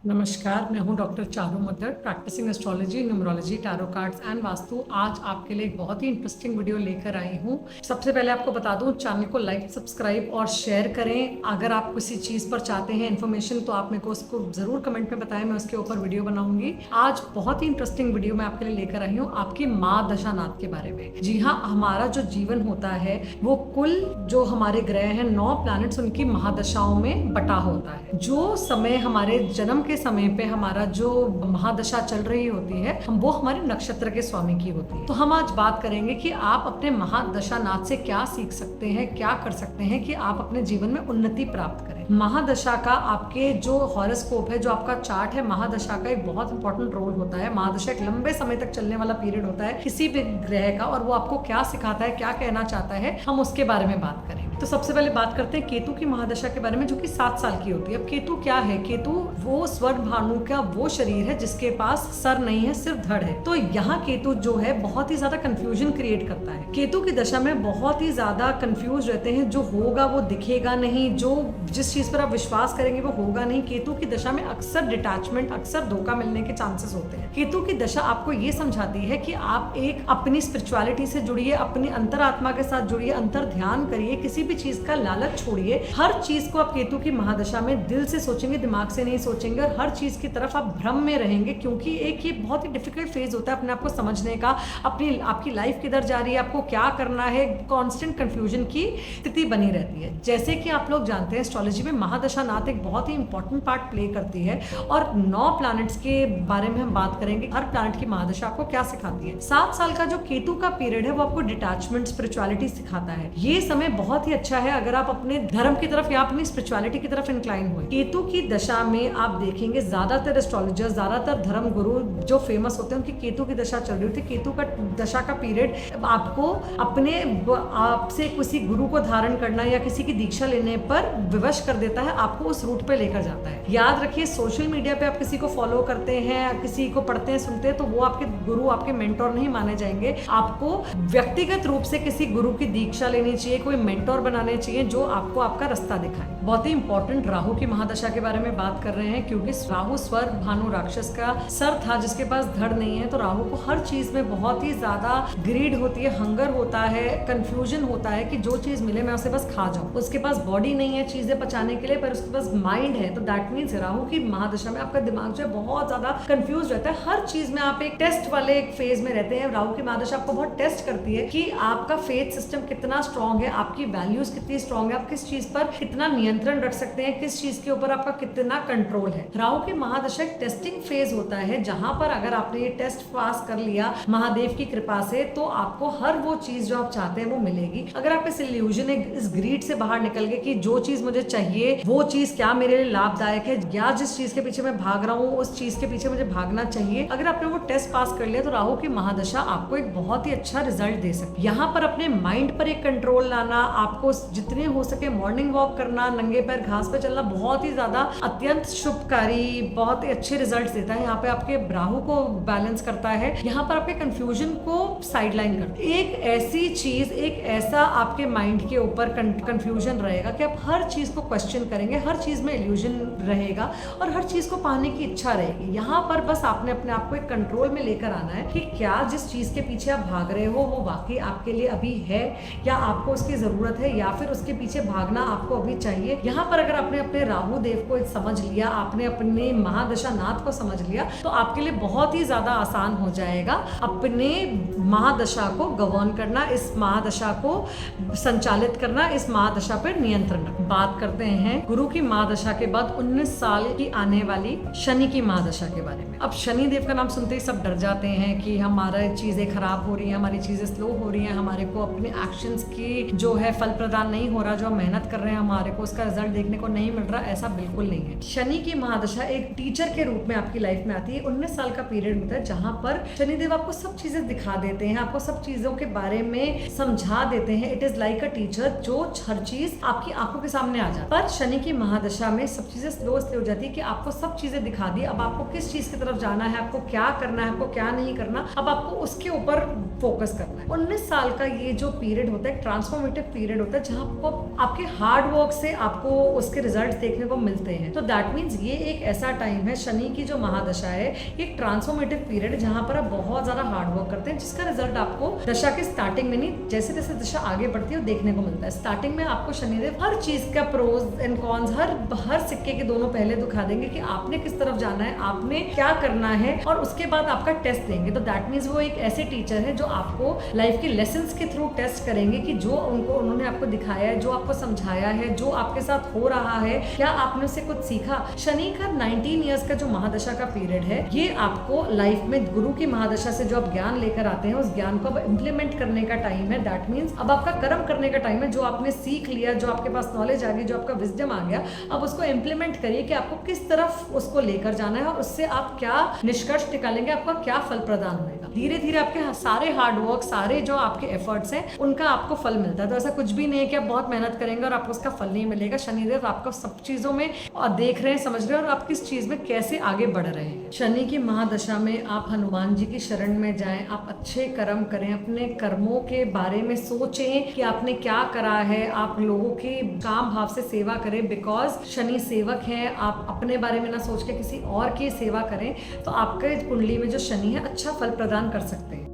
नमस्कार, मैं हूं doctor Charu Maddar, practising astrology, numerology, tarot cards and vastu. आज आपके लिए एक बहुत ही इंटरेस्टिंग वीडियो लेकर आई हूं। सबसे पहले आपको बता दूं, चैनल को लाइक, सब्सक्राइब और शेयर करें। अगर आप किसी चीज़ पर चाहते हैं इन्फॉर्मेशन तो आप मेरे को उसको ज़रूर कमेंट में बताएं, मैं उसके ऊपर वीडियो बनाऊंगी। आज बहुत ही इंटरेस्टिंग वीडियो मैं आपके लिए लेकर आई हूँ, आपकी माँ दशानाथ के बारे में। जी हाँ, हमारा जो जीवन होता है वो कुल जो हमारे ग्रह हैं 9 प्लैनेट्स, उनकी महादशाओं में बटा होता है। जो समय हमारे जन्म के समय पे हमारा जो महादशा चल रही होती है वो हमारे नक्षत्र के स्वामी की होती है। तो हम आज बात करेंगे कि आप अपने महादशा नाथ से क्या सीख सकते हैं, क्या कर सकते हैं कि आप अपने जीवन में उन्नति प्राप्त करें। महादशा का आपके जो हॉरोस्कोप है, जो आपका चार्ट है, महादशा का एक बहुत इंपॉर्टेंट रोल होता है। महादशा एक लंबे समय तक चलने वाला पीरियड होता है किसी भी ग्रह का, और वो आपको क्या सिखाता है, क्या कहना चाहता है, हम उसके बारे में बात करेंगे। तो सबसे पहले बात करते हैं केतु की महादशा के बारे में, जो कि 7 साल की होती है। अब केतु क्या है? केतु वो स्वर्ण भानु का वो शरीर है जिसके पास सर नहीं है, सिर्फ धड़ है। तो यहाँ केतु जो है बहुत ही ज्यादा कंफ्यूजन क्रिएट करता है। केतु की दशा में बहुत ही ज्यादा कंफ्यूज रहते हैं। जो होगा वो दिखेगा नहीं, जो जिस चीज पर आप विश्वास करेंगे वो होगा नहीं। केतु की दशा में अक्सर डिटैचमेंट, अक्सर धोखा मिलने के चांसेस होते हैं। केतु की दशा आपको ये समझाती है कि आप एक अपनी स्पिरिचुअलिटी से जुड़िए, अपनी अंतरात्मा के साथ जुड़िए, अंतर ध्यान करिए, किसी भी चीज का लालच छोड़िए। हर चीज को आप केतु की महादशा में दिल से सोचेंगे, दिमाग से नहीं सोचेंगे, और हर चीज की तरफ आप भ्रम में रहेंगे, क्योंकि एक ये बहुत ही डिफिकल्ट फेज होता है अपने आप को समझने का। अपनी आपकी लाइफ किधर जा रही है, आपको क्या करना है, कांस्टेंट कंफ्यूजन की स्थिति बनी रहती है। जैसे कि आप लोग जानते हैं, एस्ट्रोलॉजी में महादशा नाथ एक बहुत ही इंपॉर्टेंट पार्ट प्ले करती है, और 9 प्लैनेट्स के बारे में हम बात करेंगे। हर प्लैनेट की महादशा आपको क्या सिखाती है। 7 साल का जो केतु का पीरियड है वो आपको डिटैचमेंट, स्पिरिचुअलिटी सिखाता है। ये समय बहुत ही अच्छा है अगर आप अपने धर्म की तरफ या अपनी स्पिरिचुअलिटी की तरफ इंक्लाइन हुए। केतु की दशा में आप देखेंगे ज्यादातर एस्ट्रोलॉजर्स, ज्यादातर धर्म गुरु जो फेमस होते हैं, उनकी केतु की दशा चल रही होती है। केतु का दशा का पीरियड आपको अपने आपसे किसी गुरु को धारण करना या किसी की दीक्षा लेने पर विवश कर देता है, आपको उस रूट पे लेकर जाता है। याद रखिए, सोशल मीडिया पे आप किसी को फॉलो करते हैं, किसी को पढ़ते हैं, सुनते हैं, तो वो आपके गुरु, आपके मेंटोर नहीं माने जाएंगे। आपको व्यक्तिगत रूप से किसी गुरु की दीक्षा लेनी चाहिए, कोई मेंटोर बनाने चाहिए जो आपको आपका रास्ता दिखाए। बहुत ही इंपॉर्टेंट राहु की महादशा के बारे में बात कर रहे हैं, क्योंकि राहु स्वर भानु राक्षस का सर था जिसके पास धड़ नहीं है। तो राहु को हर चीज में बहुत ही ज्यादा ग्रीड होती है, हंगर होता है, कंफ्यूजन होता है कि जो चीज मिले मैं उसे बस खा जाऊं। उसके पास बॉडी नहीं है चीजें पचाने के लिए, पर उसके पास माइंड है। तो दैट मीन्स राहु की महादशा में आपका दिमाग जो है बहुत ज्यादा कंफ्यूज रहता है। हर चीज में आप एक टेस्ट वाले एक फेज में रहते हैं। राहु की महादशा आपको बहुत टेस्ट करती है कि आपका फेथ सिस्टम कितना स्ट्रांग है, आपकी वैल्यूज कितनी स्ट्रांग है, आप किस चीज पर कितना नियंत्रण रख सकते हैं, किस चीज के ऊपर आपका कितना कंट्रोल है। राहु की महादशा एक टेस्टिंग फेज होता है, जहां पर अगर आपने ये टेस्ट पास कर लिया महादेव की कृपा से, तो आपको हर वो चीज जो आप चाहते हैं वो मिलेगी। अगर आप इस इल्यूजन, इस ग्रीड से बाहर निकल गए कि जो चीज मुझे चाहिए वो चीज क्या मेरे लिए लाभदायक है, या जिस चीज के पीछे मैं भाग रहा हूँ उस चीज के पीछे मुझे भागना चाहिए, अगर आपने वो टेस्ट पास कर लिया, तो राहु की महादशा आपको एक बहुत ही अच्छा रिजल्ट दे सकती है। यहाँ पर अपने माइंड पर एक कंट्रोल लाना, आपको जितने हो सके मॉर्निंग वॉक करना, नंगे पैर घास पे चलना बहुत ही ज्यादा अत्यंत शुभकारी, बहुत ही अच्छे रिजल्ट देता है। यहाँ पे आपके राहु को बैलेंस करता है, यहाँ पर आपके कंफ्यूजन को साइडलाइन करता है। एक ऐसी चीज, एक ऐसा आपके माइंड के ऊपर कंफ्यूजन रहेगा कि आप हर चीज को क्वेश्चन करेंगे, हर चीज में इल्यूजन रहेगा और हर चीज को पाने की इच्छा रहेगी। यहाँ पर बस आपने अपने आप को एक कंट्रोल में लेकर आना है कि क्या जिस चीज के पीछे आप भाग रहे हो वो वाकई आपके लिए अभी है, या आपको उसकी जरूरत है, या फिर उसके पीछे भागना आपको अभी चाहिए। यहाँ पर अगर आपने अपने राहु देव को समझ लिया, आपने अपने महादशा नाथ को समझ लिया, तो आपके लिए बहुत ही ज्यादा आसान हो जाएगा अपने महादशा को गवर्न करना, इस महादशा को संचालित करना, इस महादशा पर नियंत्रण रखना। बात करते हैं गुरु की महादशा के बाद 19 साल की आने वाली शनि की महादशा के बारे में। अब शनि देव का नाम सुनते ही सब डर जाते हैं कि हमारा चीजें खराब हो रही हैं, हमारी चीजें स्लो हो रही हैं, हमारे को अपने एक्शंस की जो है फल प्रदान नहीं हो रहा, जो हम मेहनत कर रहे हैं हमारे को उसका रिजल्ट देखने को नहीं मिल रहा। ऐसा बिल्कुल नहीं है। शनि की महादशा एक टीचर के रूप में आपकी लाइफ में आती है। 19 साल का पीरियड होता है जहां पर शनिदेव आपको सब चीजें दिखा देते हैं, आपको सब चीजों के बारे में समझा देते हैं। It is like a teacher, जो हर चीज आपकी आंखों के सामने आ जाती है। पर शनि की महादशा में सब चीजें स्लो हो जाती है कि आपको सब चीजें दिखा दी, अब आपको किस चीज की तरफ जाना है, आपको क्या करना है, आपको क्या नहीं करना, अब आपको उसके ऊपर फोकस करना है। 19 साल का ये जो पीरियड होता है ट्रांसफॉर्मेटिव पीरियड होता है, जहाँ आपको आपके हार्ड वर्क से आपको उसके रिजल्ट देखने को मिलते हैं। तो दैट मीन्स ये एक ऐसा टाइम है, शनि की जो महादशा है एक ट्रांसफॉर्मेटिव पीरियड जहाँ पर आप बहुत ज्यादा हार्ड वर्क करते हैं, जिसका रिजल्ट आपको दशा के स्टार्टिंग में नहीं, जैसे जैसे दशा आगे बढ़ती है वो देखने को मिलता है। स्टार्टिंग में आपको शनिदेव हर चीज का प्रोज एंड कॉन्स, हर सिक्के के दोनों पहले दिखा देंगे कि आपने किस तरफ जाना है, आपने क्या करना है, और उसके बाद आपका टेस्ट देंगे। तो दैट मीन्स वो एक ऐसे टीचर है जो आपको लाइफ के लेसन्स के थ्रू टेस्ट करेंगे कि जो उन्होंने आपको दिखाया है, जो आपको समझाया है, जो आपके साथ हो रहा है, क्या आपने उससे कुछ सीखा। शनि का 19 ईयर्स का जो महादशा का पीरियड है, ये आपको लाइफ में गुरु की महादशा से जो आप ज्ञान लेकर आते हैं उस ज्ञान को अब इम्प्लीमेंट करने का टाइम है। दैट मीन्स अब आपका कर्म करने का टाइम है। जो आपने सीख लिया, जो आपके पास नॉलेज आ गई, जो आपका विजडम आ गया, अब उसको इम्प्लीमेंट करिए कि आपको किस तरफ उसको लेकर जाना है और उससे आप क्या निष्कर्ष निकालेंगे, आपका क्या फल प्रदान होगा। धीरे धीरे आपके सारे हार्ड वर्क, सारे जो आपके एफर्ट्स हैं उनका आपको फल मिलता है। तो ऐसा कुछ भी नहीं है कि आप बहुत मेहनत करेंगे और आपको उसका फल नहीं मिलेगा। शनिदेव आपको सब चीजों में देख रहे हैं, समझ रहे हैं और आप किस चीज में कैसे आगे बढ़ रहे हैं। शनि की महादशा में आप हनुमान जी की शरण में जाएं, आप अच्छे कर्म करें, अपने कर्मों के बारे में सोचें कि आपने क्या करा है, आप लोगों की काम भाव से सेवा करें, बिकॉज शनि सेवक है। आप अपने बारे में ना सोच के किसी और की सेवा करें तो आपके कुंडली में जो शनि है अच्छा फल प्रदान कर सकते हैं।